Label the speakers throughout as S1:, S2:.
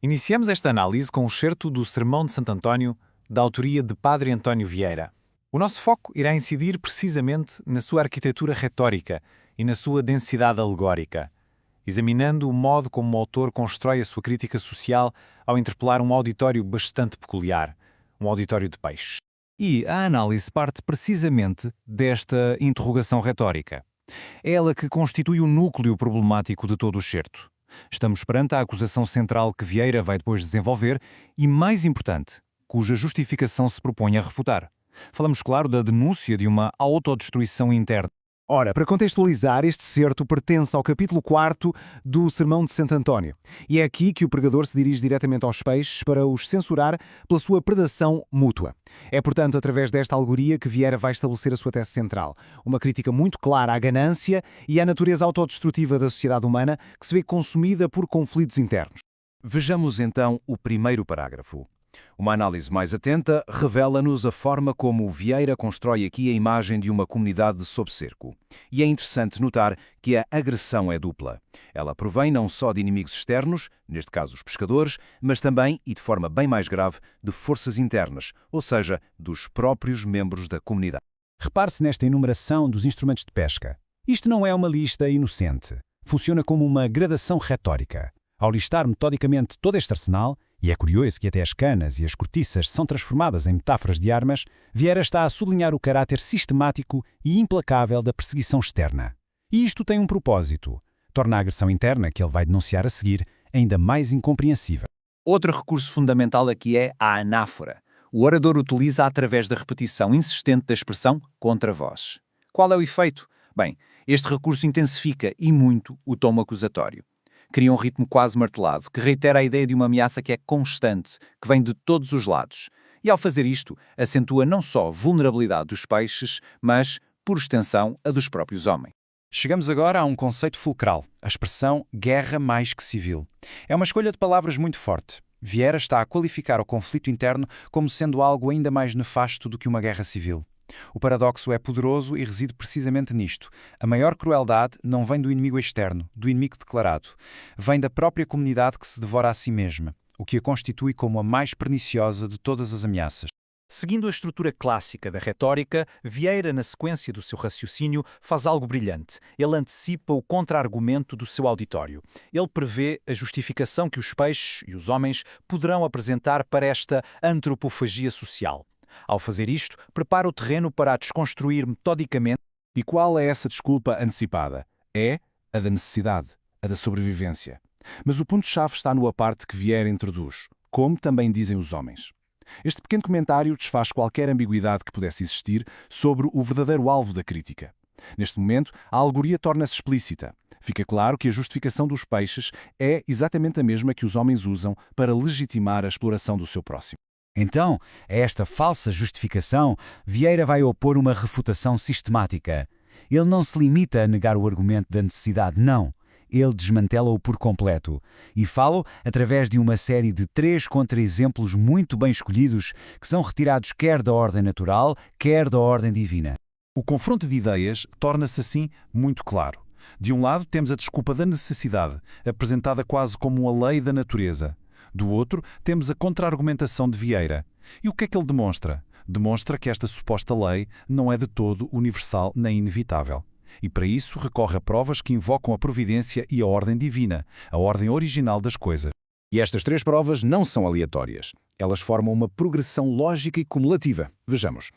S1: Iniciamos esta análise com um excerto do Sermão de Santo António, da autoria de Padre António Vieira. O nosso foco irá incidir precisamente na sua arquitetura retórica e na sua densidade alegórica, examinando o modo como o autor constrói a sua crítica social ao interpelar um auditório bastante peculiar, um auditório de peixes.
S2: E a análise parte precisamente desta interrogação retórica. É ela que constitui o núcleo problemático de todo o excerto. Estamos perante a acusação central que Vieira vai depois desenvolver e, mais importante, cuja justificação se propõe a refutar. Falamos, claro, da denúncia de uma autodestruição interna.
S3: Ora, para contextualizar, este excerto pertence ao capítulo 4 do Sermão de Santo António. E é aqui que o pregador se dirige diretamente aos peixes para os censurar pela sua predação mútua. É, portanto, através desta alegoria que Vieira vai estabelecer a sua tese central. Uma crítica muito clara à ganância e à natureza autodestrutiva da sociedade humana que se vê consumida por conflitos internos.
S2: Vejamos então o primeiro parágrafo. Uma análise mais atenta revela-nos a forma como Vieira constrói aqui a imagem de uma comunidade sob cerco. E é interessante notar que a agressão é dupla. Ela provém não só de inimigos externos, neste caso os pescadores, mas também, e de forma bem mais grave, de forças internas, ou seja, dos próprios membros da comunidade.
S3: Repare-se nesta enumeração dos instrumentos de pesca. Isto não é uma lista inocente. Funciona como uma gradação retórica. Ao listar metodicamente todo este arsenal, e é curioso que até as canas e as cortiças são transformadas em metáforas de armas, Vieira está a sublinhar o caráter sistemático e implacável da perseguição externa. E isto tem um propósito. Torna a agressão interna, que ele vai denunciar a seguir, ainda mais incompreensível.
S1: Outro recurso fundamental aqui é a anáfora. O orador utiliza através da repetição insistente da expressão contra vós. Qual é o efeito? Bem, este recurso intensifica e muito o tom acusatório. Cria um ritmo quase martelado, que reitera a ideia de uma ameaça que é constante, que vem de todos os lados. E ao fazer isto, acentua não só a vulnerabilidade dos peixes, mas, por extensão, a dos próprios homens.
S2: Chegamos agora a um conceito fulcral, a expressão guerra mais que civil. É uma escolha de palavras muito forte. Vieira está a qualificar o conflito interno como sendo algo ainda mais nefasto do que uma guerra civil. O paradoxo é poderoso e reside precisamente nisto. A maior crueldade não vem do inimigo externo, do inimigo declarado. Vem da própria comunidade que se devora a si mesma, o que a constitui como a mais perniciosa de todas as ameaças.
S4: Seguindo a estrutura clássica da retórica, Vieira, na sequência do seu raciocínio, faz algo brilhante. Ele antecipa o contra-argumento do seu auditório. Ele prevê a justificação que os peixes e os homens poderão apresentar para esta antropofagia social. Ao fazer isto, prepara o terreno para a desconstruir metodicamente.
S3: E qual é essa desculpa antecipada? É a da necessidade, a da sobrevivência. Mas o ponto-chave está numa parte que Vieira introduz, como também dizem os homens. Este pequeno comentário desfaz qualquer ambiguidade que pudesse existir sobre o verdadeiro alvo da crítica. Neste momento, a alegoria torna-se explícita. Fica claro que a justificação dos peixes é exatamente a mesma que os homens usam para legitimar a exploração do seu próximo.
S2: Então, a esta falsa justificação, Vieira vai opor uma refutação sistemática. Ele não se limita a negar o argumento da necessidade, não. Ele desmantela-o por completo. E fala através de uma série de 3 contra-exemplos muito bem escolhidos, que são retirados quer da ordem natural, quer da ordem divina.
S3: O confronto de ideias torna-se assim muito claro. De um lado, temos a desculpa da necessidade, apresentada quase como a lei da natureza. Do outro, temos a contra-argumentação de Vieira. E o que é que ele demonstra? Demonstra que esta suposta lei não é de todo universal nem inevitável. E para isso recorre a provas que invocam a providência e a ordem divina, a ordem original das coisas. E estas 3 provas não são aleatórias. Elas formam uma progressão lógica e cumulativa. Vejamos.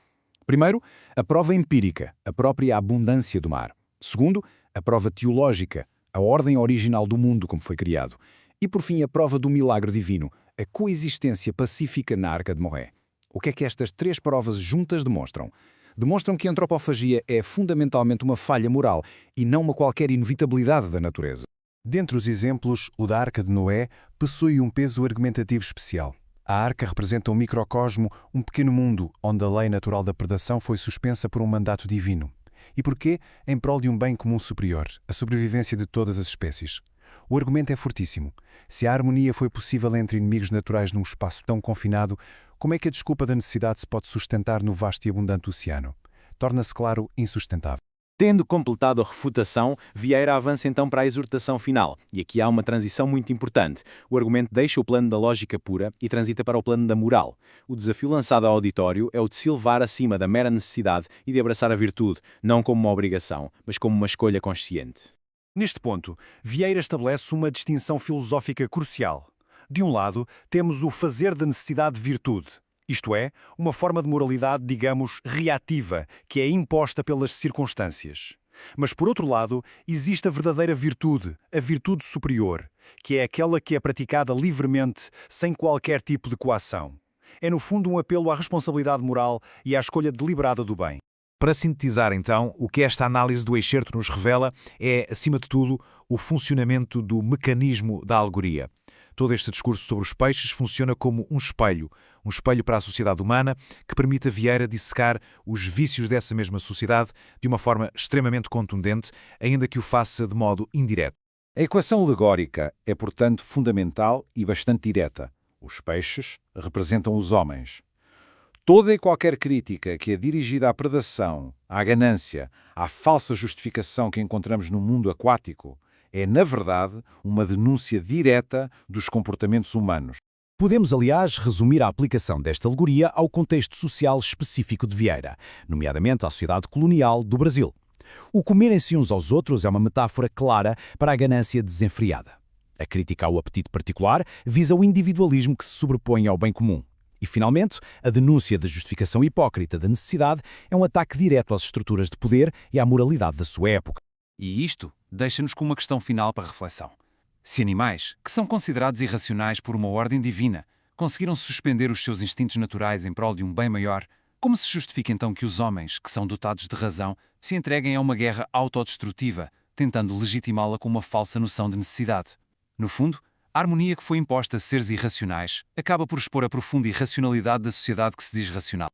S3: Primeiro, a prova empírica, a própria abundância do mar. Segundo, a prova teológica, a ordem original do mundo como foi criado. E, por fim, a prova do milagre divino, a coexistência pacífica na Arca de Noé. O que é que estas 3 provas juntas demonstram? Demonstram que a antropofagia é fundamentalmente uma falha moral e não uma qualquer inevitabilidade da natureza. Dentre os exemplos, o da Arca de Noé possui um peso argumentativo especial. A Arca representa um microcosmo, um pequeno mundo, onde a lei natural da predação foi suspensa por um mandato divino. E porquê? Em prol de um bem comum superior, a sobrevivência de todas as espécies. O argumento é fortíssimo. Se a harmonia foi possível entre inimigos naturais num espaço tão confinado, como é que a desculpa da necessidade se pode sustentar no vasto e abundante oceano? Torna-se, claro, insustentável.
S5: Tendo completado a refutação, Vieira avança então para a exortação final. E aqui há uma transição muito importante. O argumento deixa o plano da lógica pura e transita para o plano da moral. O desafio lançado ao auditório é o de se elevar acima da mera necessidade e de abraçar a virtude, não como uma obrigação, mas como uma escolha consciente.
S4: Neste ponto, Vieira estabelece uma distinção filosófica crucial. De um lado, temos o fazer da necessidade virtude, isto é, uma forma de moralidade, digamos, reativa, que é imposta pelas circunstâncias. Mas, por outro lado, existe a verdadeira virtude, a virtude superior, que é aquela que é praticada livremente, sem qualquer tipo de coação. É, no fundo, um apelo à responsabilidade moral e à escolha deliberada do bem.
S6: Para sintetizar, então, o que esta análise do excerto nos revela é, acima de tudo, o funcionamento do mecanismo da alegoria. Todo este discurso sobre os peixes funciona como um espelho para a sociedade humana, que permite a Vieira dissecar os vícios dessa mesma sociedade de uma forma extremamente contundente, ainda que o faça de modo indireto.
S1: A equação alegórica é, portanto, fundamental e bastante direta. Os peixes representam os homens. Toda e qualquer crítica que é dirigida à predação, à ganância, à falsa justificação que encontramos no mundo aquático, é, na verdade, uma denúncia direta dos comportamentos humanos.
S7: Podemos, aliás, resumir a aplicação desta alegoria ao contexto social específico de Vieira, nomeadamente à sociedade colonial do Brasil. O comerem-se uns aos outros é uma metáfora clara para a ganância desenfreada. A crítica ao apetite particular visa o individualismo que se sobrepõe ao bem comum. E, finalmente, a denúncia da justificação hipócrita da necessidade é um ataque direto às estruturas de poder e à moralidade da sua época.
S2: E isto deixa-nos com uma questão final para reflexão. Se animais, que são considerados irracionais por uma ordem divina, conseguiram suspender os seus instintos naturais em prol de um bem maior, como se justifica então que os homens, que são dotados de razão, se entreguem a uma guerra autodestrutiva, tentando legitimá-la com uma falsa noção de necessidade? No fundo, a harmonia que foi imposta a seres irracionais acaba por expor a profunda irracionalidade da sociedade que se diz racional.